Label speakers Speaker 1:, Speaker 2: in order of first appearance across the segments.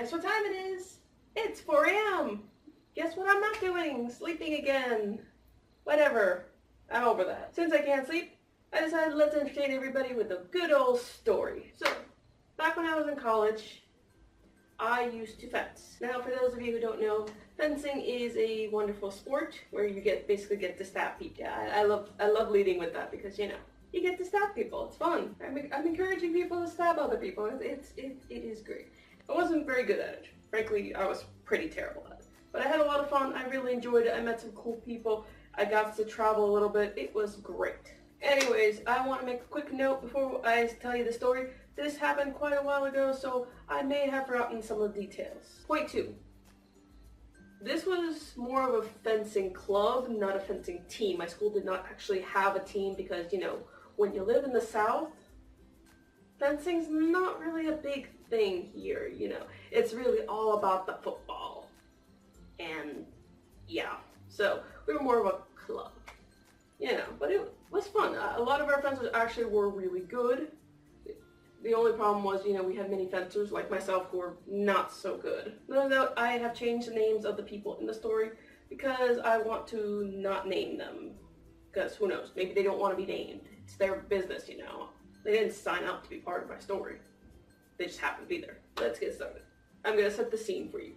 Speaker 1: Guess what time it is? It's 4 a.m. Guess what I'm not doing? Sleeping again. Whatever. I'm over that. Since I can't sleep, I decided let's entertain everybody with a good old story. So, back when I was in college, I used to fence. Now, for those of you who don't know, fencing is a wonderful sport where you basically get to stab people. I love leading with that because, you know, you get to stab people. It's fun. I'm encouraging people to stab other people. It is great. I wasn't very good at it. Frankly, I was pretty terrible at it. But I had a lot of fun. I really enjoyed it. I met some cool people. I got to travel a little bit. It was great. Anyways, I want to make a quick note before I tell you the story. This happened quite a while ago, so I may have forgotten some of the details. Point 2. This was more of a fencing club, not a fencing team. My school did not actually have a team because, you know, when you live in the South, fencing's not really a big thing here, you know. It's really all about the football. And yeah, so we were more of a club, you know, but it was fun. A lot of our fencers actually were really good. The only problem was, you know, we had many fencers like myself who were not so good. No doubt I have changed the names of the people in the story because I want to not name them. Because who knows, maybe they don't want to be named. It's their business, you know. They didn't sign up to be part of my story. They just happen to be there. Let's get started. I'm going to set the scene for you.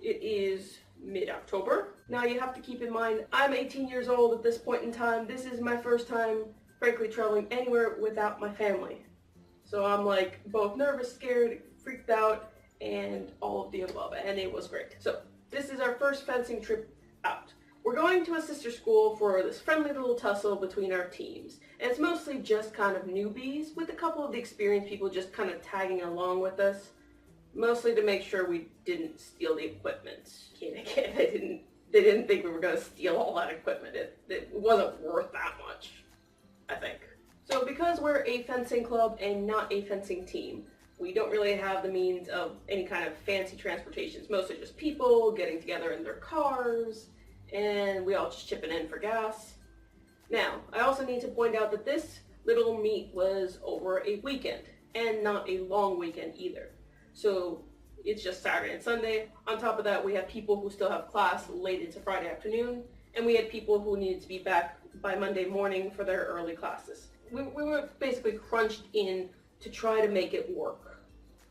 Speaker 1: It is mid-October. Now you have to keep in mind, I'm 18 years old at this point in time. This is my first time, frankly, traveling anywhere without my family. So I'm like both nervous, scared, freaked out, and all of the above, and it was great. So this is our first fencing trip out. We're going to a sister school for this friendly little tussle between our teams. And it's mostly just kind of newbies with a couple of the experienced people just kind of tagging along with us. Mostly to make sure we didn't steal the equipment. They didn't think we were going to steal all that equipment. It wasn't worth that much, I think. So because we're a fencing club and not a fencing team, we don't really have the means of any kind of fancy transportation. It's mostly just people getting together in their cars, and we all just chipping in for gas. Now, I also need to point out that this little meet was over a weekend, and not a long weekend either. So it's just Saturday and Sunday. On top of that, we have people who still have class late into Friday afternoon, and we had people who needed to be back by Monday morning for their early classes. We were basically crunched in to try to make it work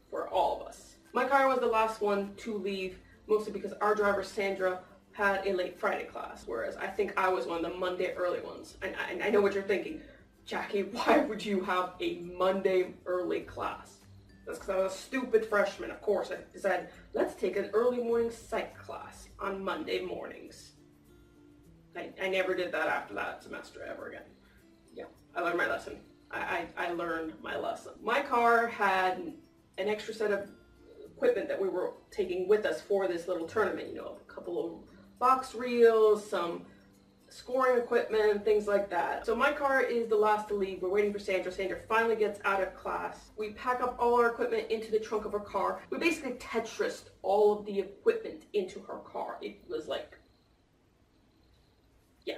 Speaker 1: for all of us. My car was the last one to leave, mostly because our driver, Sandra, had a late Friday class, whereas I think I was one of the Monday early ones. And I know what you're thinking, Jackie, why would you have a Monday early class? That's because I was a stupid freshman. Of course, I decided, let's take an early morning psych class on Monday mornings. I never did that after that semester ever again. Yeah, I learned my lesson. I learned my lesson. My car had an extra set of equipment that we were taking with us for this little tournament, you know, a couple of box reels, some scoring equipment, things like that. So my car is the last to leave. We're waiting for Sandra. Sandra finally gets out of class. We pack up all our equipment into the trunk of her car. We basically Tetrised all of the equipment into her car. It was like, yeah,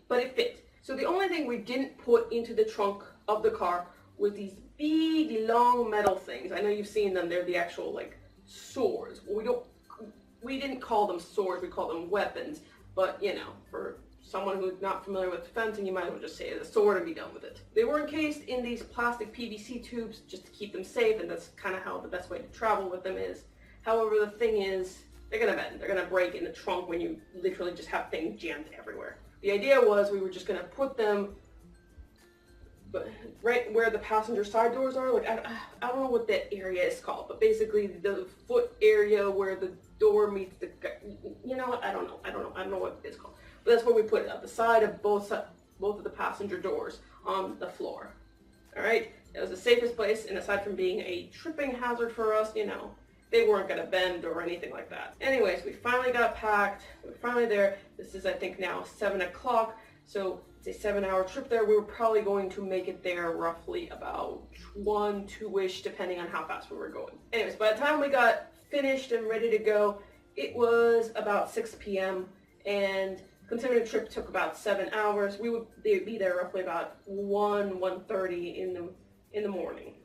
Speaker 1: but it fit. So the only thing we didn't put into the trunk of the car was these big, long metal things. I know you've seen them. They're the actual, like, swords. We didn't call them swords. We call them weapons. But, you know, for someone who's not familiar with fencing, you might as well just say it's a sword and be done with it. They were encased in these plastic PVC tubes just to keep them safe, and that's kind of how the best way to travel with them is. However, the thing is, they're going to bend. They're going to break in the trunk when you literally just have things jammed everywhere. The idea was we were just going to put them right where the passenger side doors are. Like, I don't know what that area is called, but basically the foot area where the door meets the, you know what, I don't know what it's called. But that's where we put it, at the side of both of the passenger doors on the floor. All right, it was the safest place, and aside from being a tripping hazard for us, you know, they weren't going to bend or anything like that. Anyways, we finally got packed. We're finally there. This is, I think, now 7 o'clock. So it's a 7-hour trip there. We were probably going to make it there roughly about 1, 2-ish, depending on how fast we were going. Anyways, by the time we got finished and ready to go, it was about 6 p.m. And considering the trip took about 7 hours, we would be there roughly about 1:30 in the morning.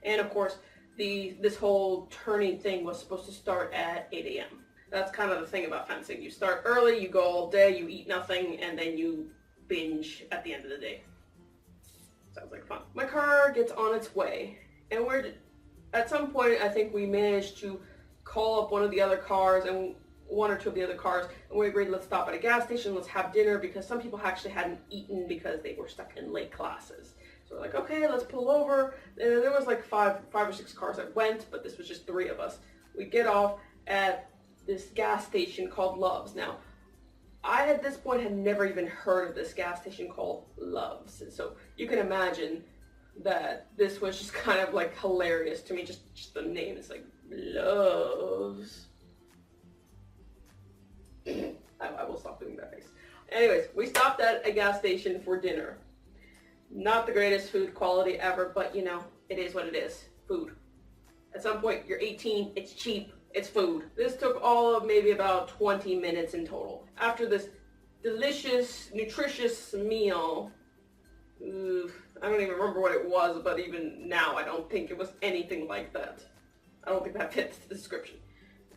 Speaker 1: And of course, this whole turning thing was supposed to start at 8 a.m. That's kind of the thing about fencing. You start early, you go all day, you eat nothing, and then you binge at the end of the day. Sounds like fun. My car gets on its way, and at some point I think we managed to call up one of the other cars and one or two of the other cars, and we agreed, let's stop at a gas station, let's have dinner, because some people actually hadn't eaten because they were stuck in late classes. So we're like, okay, let's pull over. And there was like five or six cars that went, but this was just three of us. We get off at this gas station called Love's. Now, I at this point had never even heard of this gas station called Love's. And so you can imagine that this was just kind of like hilarious to me, just the name. It's like, Love's. I will stop doing that face. Anyways, we stopped at a gas station for dinner. Not the greatest food quality ever, but you know, it is what it is. Food. At some point, you're 18, it's cheap, it's food. This took all of maybe about 20 minutes in total. After this delicious, nutritious meal, I don't even remember what it was, but even now I don't think it was anything like that. I don't think that fits the description.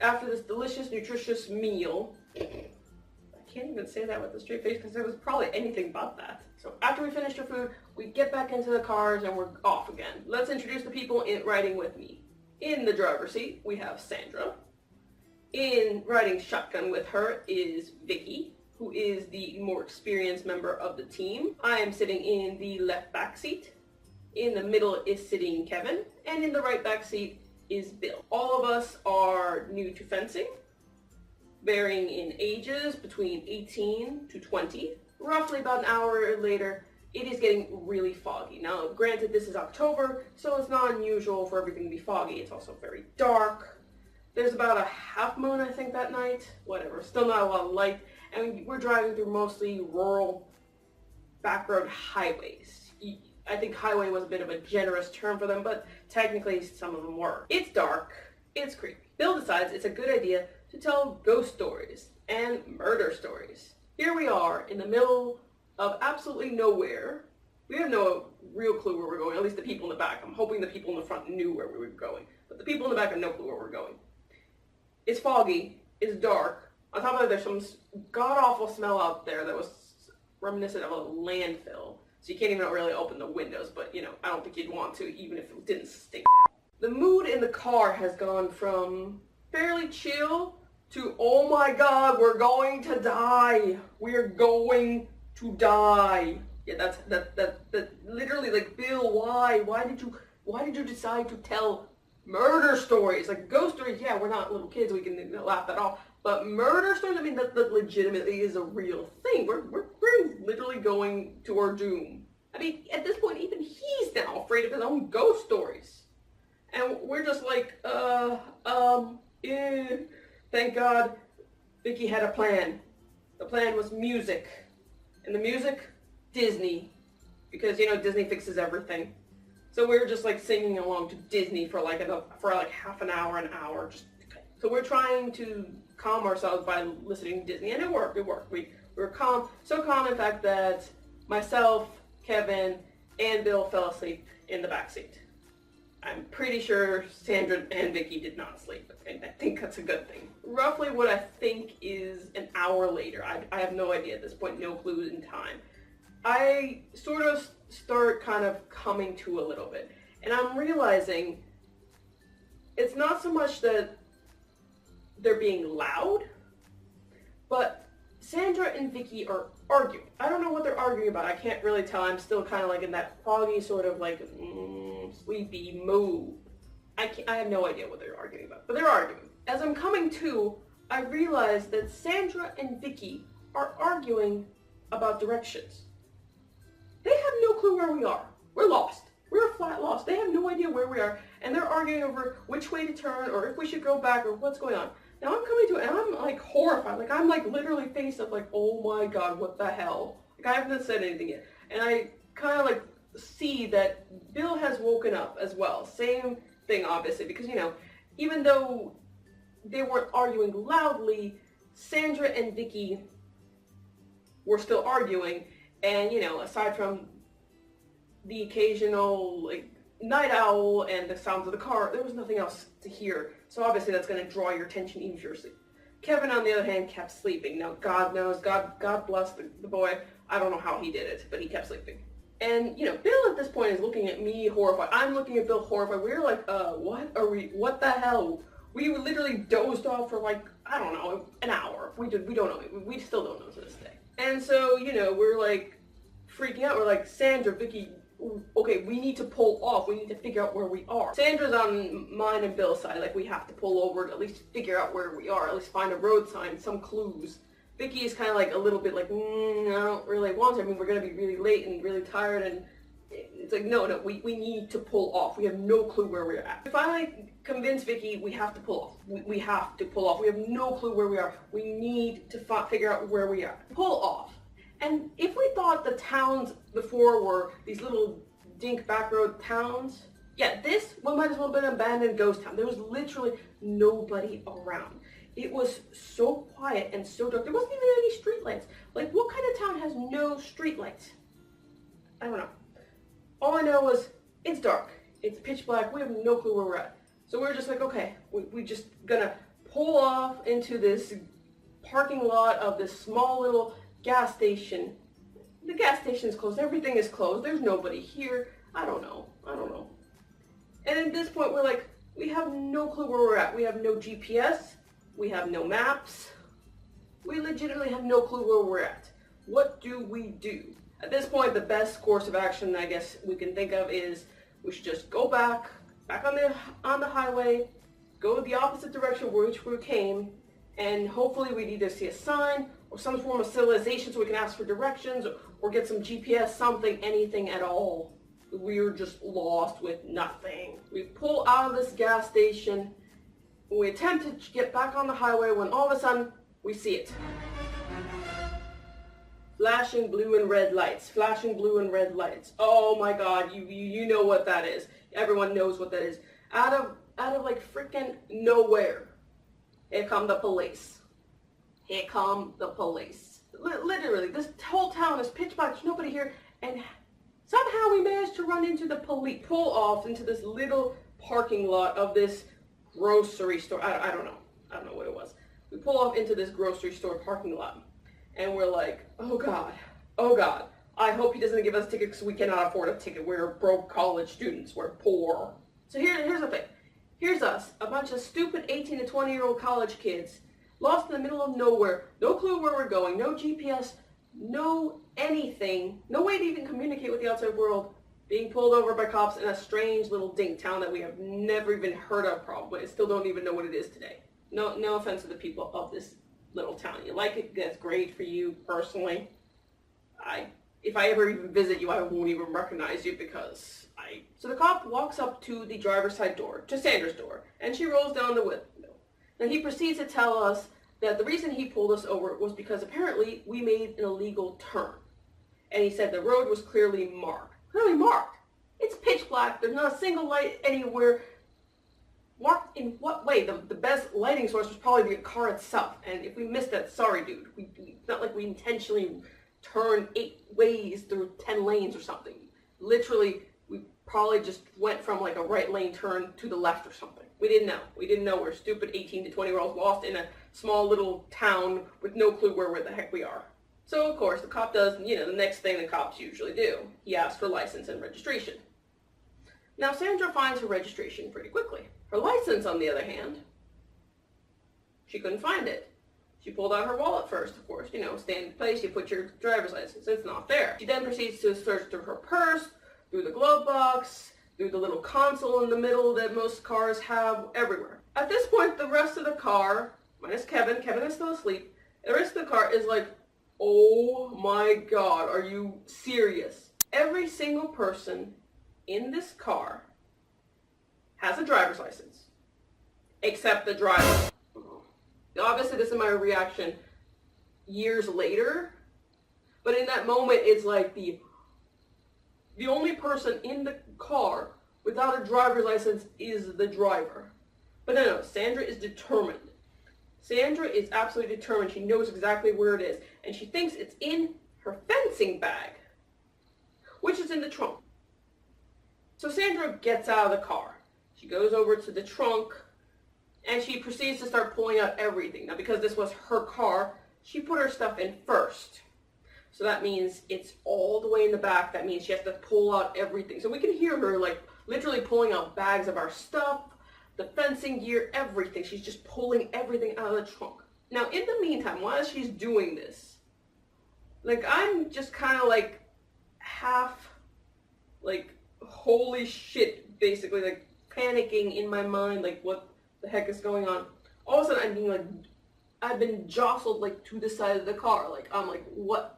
Speaker 1: After this delicious, nutritious meal, I can't even say that with a straight face because it was probably anything but that. So after we finish our food, we get back into the cars and we're off again. Let's introduce the people riding with me. In the driver's seat, we have Sandra. In riding shotgun with her is Vicky, who is the more experienced member of the team. I am sitting in the left back seat. In the middle is sitting Kevin, and in the right back seat is Bill. All of us are new to fencing, varying in ages between 18 to 20. Roughly about an hour later, it is getting really foggy. Now, granted, this is October, so it's not unusual for everything to be foggy. It's also very dark. There's about a half moon, I think, that night. Whatever, still not a lot of light. And we're driving through mostly rural back road highways. I think highway was a bit of a generous term for them, but technically some of them were. It's dark, it's creepy. Bill decides it's a good idea to tell ghost stories and murder stories. Here we are in the middle of absolutely nowhere. We have no real clue where we're going, at least the people in the back. I'm hoping the people in the front knew where we were going, but the people in the back have no clue where we're going. It's foggy, it's dark. On top of that, there's some god-awful smell out there that was reminiscent of a landfill. So you can't even really open the windows, but you know, I don't think you'd want to, even if it didn't stink. The mood in the car has gone from fairly chill to, oh my god, we're going to die. We're going to die. Yeah, that's literally like, Bill, why? Why did you decide to tell murder stories? Like ghost stories, yeah, we're not little kids, we can laugh that off. But murder stories, I mean, that legitimately is a real thing. We're literally going to our doom. I mean, at this point, even he's now afraid of his own ghost stories. And we're just like, Thank God Vicky had a plan. The plan was music. And the music, Disney. Because, you know, Disney fixes everything. So we were just like singing along to Disney for like half an hour. So we're trying to calm ourselves by listening to Disney, and it worked. We were calm, so calm in fact that myself, Kevin, and Bill fell asleep in the back seat. I'm pretty sure Sandra and Vicky did not sleep, and I think that's a good thing. Roughly what I think is an hour later, I have no idea at this point, no clue in time, I sort of start kind of coming to a little bit, and I'm realizing it's not so much that they're being loud, but Sandra and Vicky are arguing. I don't know what they're arguing about. I can't really tell. I'm still kind of like in that foggy sort of like sleepy mood. I have no idea what they're arguing about, but they're arguing. As I'm coming to, I realize that Sandra and Vicky are arguing about directions. They have no clue where we are. We're lost. We're flat lost. They have no idea where we are, and they're arguing over which way to turn or if we should go back or what's going on. Now I'm coming to it and I'm like horrified. Like I'm like literally faced up like, oh my god, what the hell? Like I haven't said anything yet. And I kind of like see that Bill has woken up as well. Same thing obviously, because you know, even though they weren't arguing loudly, Sandra and Vicky were still arguing, and you know, aside from the occasional like night owl and the sounds of the car, there was nothing else to hear. So obviously that's going to draw your attention even if you're asleep. Kevin, on the other hand, kept sleeping. Now, God knows, God bless the boy. I don't know how he did it, but he kept sleeping. And, you know, Bill at this point is looking at me horrified. I'm looking at Bill horrified. We were like, what the hell? We literally dozed off for like, I don't know, an hour. We don't know. We still don't know to this day. And so, you know, we're like freaking out. We're like, Sandra, Vicky, okay, we need to pull off. We need to figure out where we are. Sandra's on mine and Bill's side. Like, we have to pull over to at least figure out where we are. At least find a road sign, some clues. Vicky is kind of like a little bit like, I don't really want to. I mean, we're going to be really late and really tired. And it's like, no, we need to pull off. We have no clue where we're at. We finally convinced Vicky we have to pull off. We have to pull off. We have no clue where we are. We need to figure out where we are. Pull off. And if we thought the towns before were these little dink back road towns, yeah, this one might as well have been an abandoned ghost town. There was literally nobody around. It was so quiet and so dark. There wasn't even any streetlights. Like, what kind of town has no streetlights? I don't know. All I know is it's dark. It's pitch black. We have no clue where we're at. So we're just like, okay, we just gonna pull off into this parking lot of this small little gas station. The gas station's closed. Everything is closed. There's nobody here. I don't know. And at this point, we're like, we have no clue where we're at. We have no GPS. We have no maps. We legitimately have no clue where we're at. What do we do? At this point, the best course of action I guess we can think of is we should just go back on the highway, go the opposite direction which we came, and hopefully we'd either see a sign or some form of civilization so we can ask for directions or get some GPS, something, anything at all. We were just lost with nothing. We pull out of this gas station. We attempt to get back on the highway when all of a sudden we see it. Flashing blue and red lights. Flashing blue and red lights. Oh my God, you know what that is. Everyone knows what that is. Out of like freaking nowhere, here come the police. Here come the police. Literally, this whole town is pitch black. There's nobody here, and somehow we managed to run into the police. Pull off into this little parking lot of this grocery store. I don't know. I don't know what it was. We pull off into this grocery store parking lot, and we're like, oh God. I hope he doesn't give us tickets because we cannot afford a ticket. We're broke college students. We're poor. So here's the thing. Here's us, a bunch of stupid 18 to 20-year-old college kids, lost in the middle of nowhere, no clue where we're going, no GPS, no anything, no way to even communicate with the outside world, being pulled over by cops in a strange little dink town that we have never even heard of probably. I still don't even know what it is today. No offense to the people of this little town. You like it, that's great for you personally. If I ever even visit you, I won't even recognize you because So the cop walks up to the driver's side door, to Sandra's door, and she rolls down the window. Now he proceeds to tell us that the reason he pulled us over was because apparently we made an illegal turn. And he said the road was clearly marked. Clearly marked? It's pitch black. There's not a single light anywhere. Marked in what way? The best lighting source was probably the car itself. And if we missed that, sorry, dude. It's not like we intentionally turned 8 ways through 10 lanes or something. Literally, we probably just went from like a right lane turn to the left or something. We didn't know. We're stupid 18 to 20-year-olds lost in a small little town with no clue where the heck we are. So, of course, the cop does, the next thing the cops usually do. He asks for license and registration. Now, Sandra finds her registration pretty quickly. Her license, on the other hand, she couldn't find it. She pulled out her wallet first, of course. Stand in place, you put your driver's license. It's not there. She then proceeds to search through her purse, through the glove box, through the little console in the middle that most cars have, everywhere. At this point, the rest of the car, minus Kevin is still asleep, the rest of the car is like, oh my God, are you serious? Every single person in this car has a driver's license, except the driver. Obviously, this is my reaction years later, but in that moment, it's like the only person in the car without a driver's license is the driver. But no, Sandra is determined. Sandra is absolutely determined. She knows exactly where it is, and she thinks it's in her fencing bag, which is in the trunk. So Sandra gets out of the car. She goes over to the trunk and she proceeds to start pulling out everything. Now, because this was her car, she put her stuff in first. So that means it's all the way in the back. That means she has to pull out everything. So we can hear her like literally pulling out bags of our stuff, the fencing gear, everything. She's just pulling everything out of the trunk. Now, in the meantime, while she's doing this, like, I'm just kind of like half, like, holy shit, basically, like, panicking in my mind, like, what the heck is going on? All of a sudden, I'm being like, I've been jostled, like, to the side of the car. Like, I'm like, what?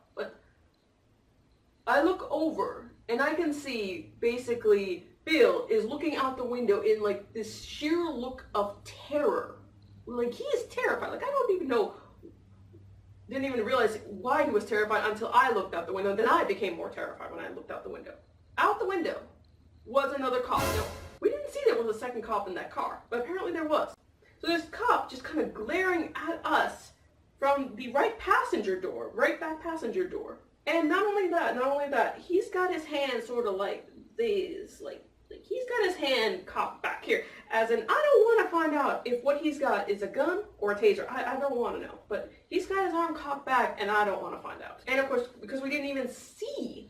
Speaker 1: I look over, and I can see, basically, Bill is looking out the window in, like, this sheer look of terror. Like, he is terrified. Like, I don't even know, didn't even realize why he was terrified until I looked out the window. Then I became more terrified when I looked out the window. Out the window was another cop. Now, we didn't see there was a second cop in that car, but apparently there was. So this cop just kind of glaring at us from the right back passenger door. And not only that, he's got his hand sort of like this, like he's got his hand cocked back here, as in, I don't want to find out if what he's got is a gun or a taser. I don't want to know, but he's got his arm cocked back, and I don't want to find out. And of course, because we didn't even see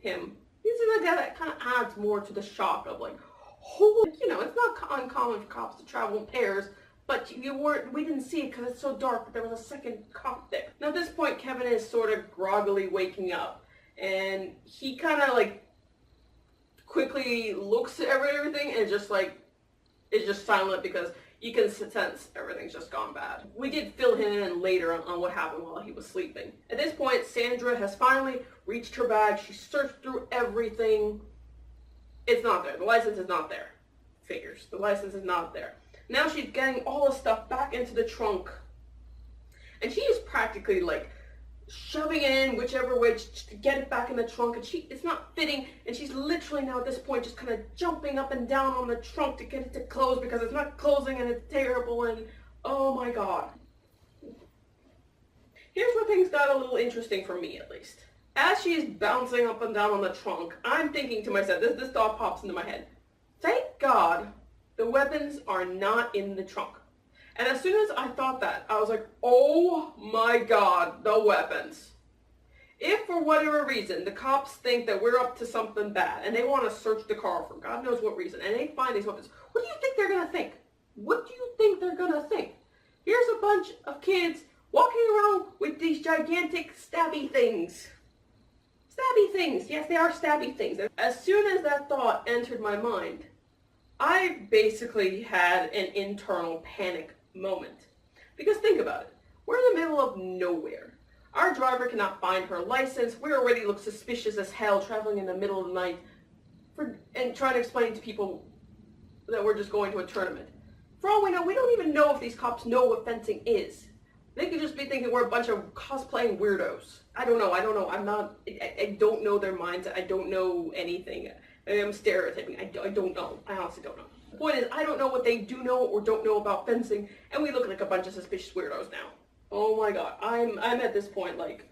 Speaker 1: him, he's like that kind of adds more to the shock of like, holy, you know, it's not uncommon for cops to travel in pairs. But we didn't see it because it's so dark, but there was a second cop there. Now at this point, Kevin is sort of groggily waking up, and he kind of like quickly looks at everything and just like, is just silent because you can sense everything's just gone bad. We did fill him in later on what happened while he was sleeping. At this point, Sandra has finally reached her bag. She searched through everything. It's not there. The license is not there. Figures. The license is not there. Now she's getting all the stuff back into the trunk. And she is practically like shoving it in whichever way to get it back in the trunk. And it's not fitting. And she's literally now at this point just kind of jumping up and down on the trunk to get it to close because it's not closing and it's terrible. And oh my God. Here's where things got a little interesting for me, at least. As she's bouncing up and down on the trunk, I'm thinking to myself, this thought pops into my head. Thank God the weapons are not in the trunk. And as soon as I thought that, I was like, oh my God, the weapons. If for whatever reason the cops think that we're up to something bad and they want to search the car for God knows what reason and they find these weapons, what do you think they're going to think? What do you think they're going to think? Here's a bunch of kids walking around with these gigantic stabby things. Stabby things. Yes, they are stabby things. As soon as that thought entered my mind, I basically had an internal panic moment. Because think about it. We're in the middle of nowhere. Our driver cannot find her license. We already look suspicious as hell traveling in the middle of the night and trying to explain to people that we're just going to a tournament. For all we know, we don't even know if these cops know what fencing is. They could just be thinking we're a bunch of cosplaying weirdos. I don't know. I don't know their minds. I don't know anything. I'm stereotyping. I don't know. I honestly don't know. The point is, I don't know what they do know or don't know about fencing, and we look like a bunch of suspicious weirdos now. Oh my God. I'm at this point like,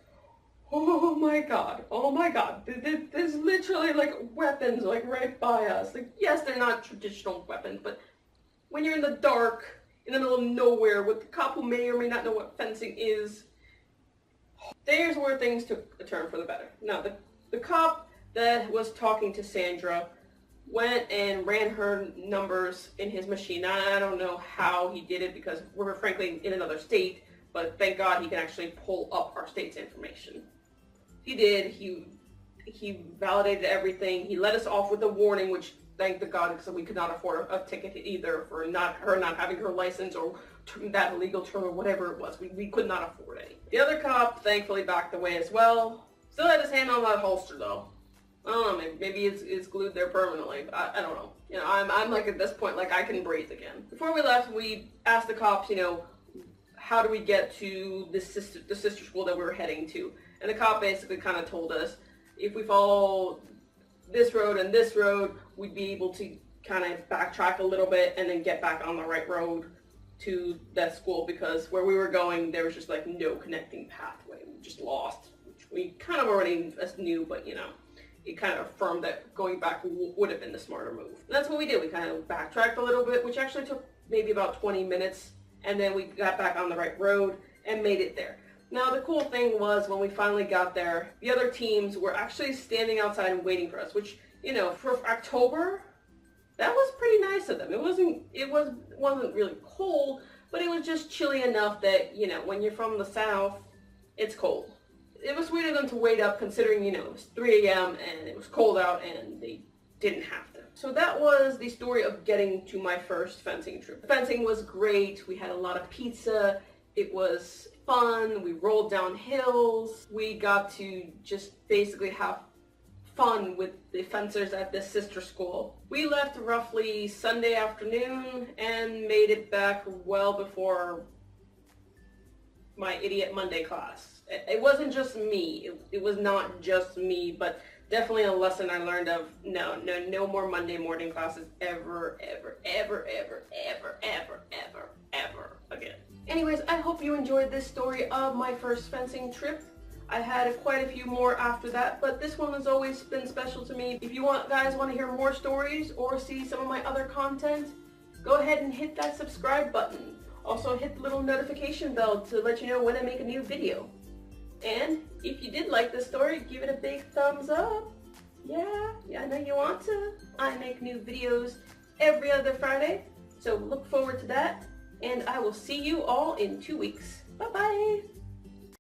Speaker 1: oh my God. Oh my God. There's literally like weapons like right by us. Like, yes, they're not traditional weapons, but when you're in the dark, in the middle of nowhere, with the cop who may or may not know what fencing is, there's where things took a turn for the better. Now, the cop that was talking to Sandra went and ran her numbers in his machine. Now, I don't know how he did it because we're frankly in another state, but thank God he can actually pull up our state's information. He did. He validated everything. He let us off with a warning, which thank the God, because we could not afford a ticket either for her not having her license or that illegal term or whatever it was. We could not afford any. The other cop thankfully backed away as well. Still had his hand on that holster though. I don't know, maybe it's glued there permanently. I don't know. You know, I'm like at this point, like I can breathe again. Before we left, we asked the cops, you know, how do we get to the sister school that we were heading to? And the cop basically kind of told us, if we follow this road and this road, we'd be able to kind of backtrack a little bit and then get back on the right road to that school, because where we were going, there was just like no connecting pathway. We just lost, which we kind of already knew, but you know, it kind of affirmed that going back would have been the smarter move. And that's what we did. We kind of backtracked a little bit, which actually took maybe about 20 minutes, and then we got back on the right road and made it there. Now the cool thing was when we finally got there, the other teams were actually standing outside and waiting for us, which, you know, for October, that was pretty nice of them. It wasn't really cold, but it was just chilly enough that, you know, when you're from the south, it's cold. It was sweet of them to wait up considering, you know, it was 3 a.m. and it was cold out and they didn't have to. So that was the story of getting to my first fencing trip. The fencing was great. We had a lot of pizza. It was fun. We rolled down hills. We got to just basically have fun with the fencers at this sister school. We left roughly Sunday afternoon and made it back well before my idiot Monday class. It wasn't just me. It was not just me, but definitely a lesson I learned of no more Monday morning classes ever again. Anyways, I hope you enjoyed this story of my first fencing trip. I had quite a few more after that, but this one has always been special to me. If you guys want to hear more stories or see some of my other content, go ahead and hit that subscribe button. Also hit the little notification bell to let you know when I make a new video. And if you did like this story, give it a big thumbs up. Yeah, I know you want to. I make new videos every other Friday, so look forward to that. And I will see you all in 2 weeks. Bye-bye.